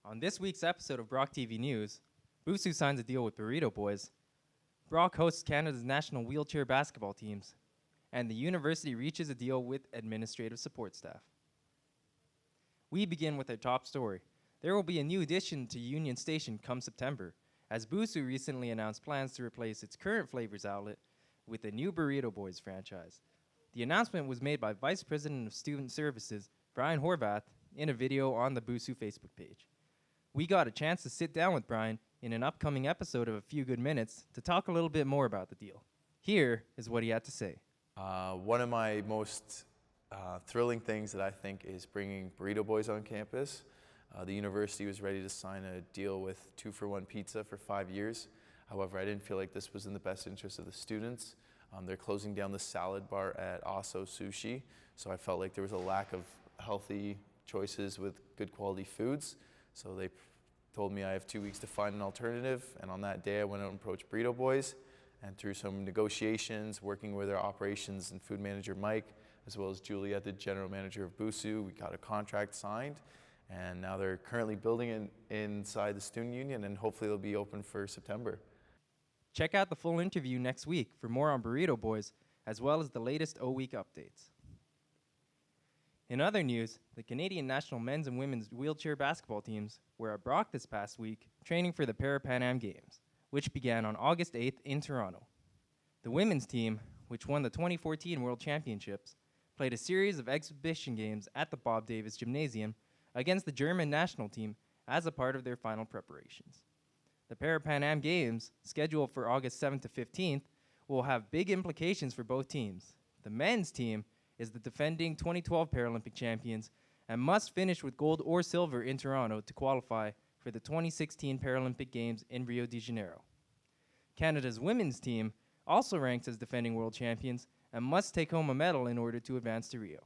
On this week's episode of BrockTV News, Busu signs a deal with Burrito Boys, Brock hosts Canada's national wheelchair basketball teams, and the university reaches a deal with administrative support staff. We begin with our top story. There will be a new addition to Union Station come September, as Busu recently announced plans to replace its current flavors outlet with a new Burrito Boys franchise. The announcement was made by Vice President of Student Services, Brian Horvath, in a video on the Busu Facebook page. We got a chance to sit down with Brian in an upcoming episode of A Few Good Minutes to talk a little bit more about the deal. Here is what he had to say. One of my most thrilling things that I think is bringing Burrito Boys on campus. The university was ready to sign a deal with 2-for-1 pizza for 5 years. However, I didn't feel like this was in the best interest of the students. They're closing down the salad bar at Aso Sushi, so I felt like there was a lack of healthy choices with good quality foods. So they told me I have 2 weeks to find an alternative, and on that day I went out and approached Burrito Boys, and through some negotiations, working with our operations and food manager Mike, as well as Juliet, the general manager of Busu, we got a contract signed, and now they're currently building it inside the student union, and hopefully they'll be open for September. Check out the full interview next week for more on Burrito Boys, as well as the latest O-Week updates. In other news, the Canadian national men's and women's wheelchair basketball teams were at Brock this past week training for the Pan Am Games, which began on August 8th in Toronto. The women's team, which won the 2014 World Championships, played a series of exhibition games at the Bob Davis Gymnasium against the German national team as a part of their final preparations. The Pan Am Games, scheduled for August 7th to 15th, will have big implications for both teams. The men's team is the defending 2012 Paralympic champions and must finish with gold or silver in Toronto to qualify for the 2016 Paralympic Games in Rio de Janeiro. Canada's women's team also ranks as defending world champions and must take home a medal in order to advance to Rio.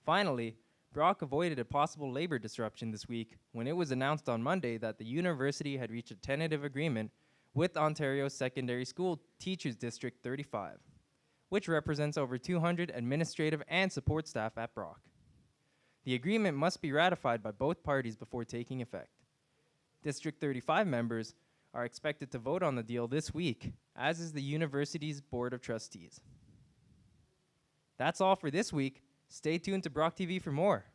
Finally, Brock avoided a possible labor disruption this week when it was announced on Monday that the university had reached a tentative agreement with Ontario's Secondary School Teachers District 35, which represents over 200 administrative and support staff at Brock. The agreement must be ratified by both parties before taking effect. District 35 members are expected to vote on the deal this week, as is the university's Board of Trustees. That's all for this week. Stay tuned to BrockTV for more.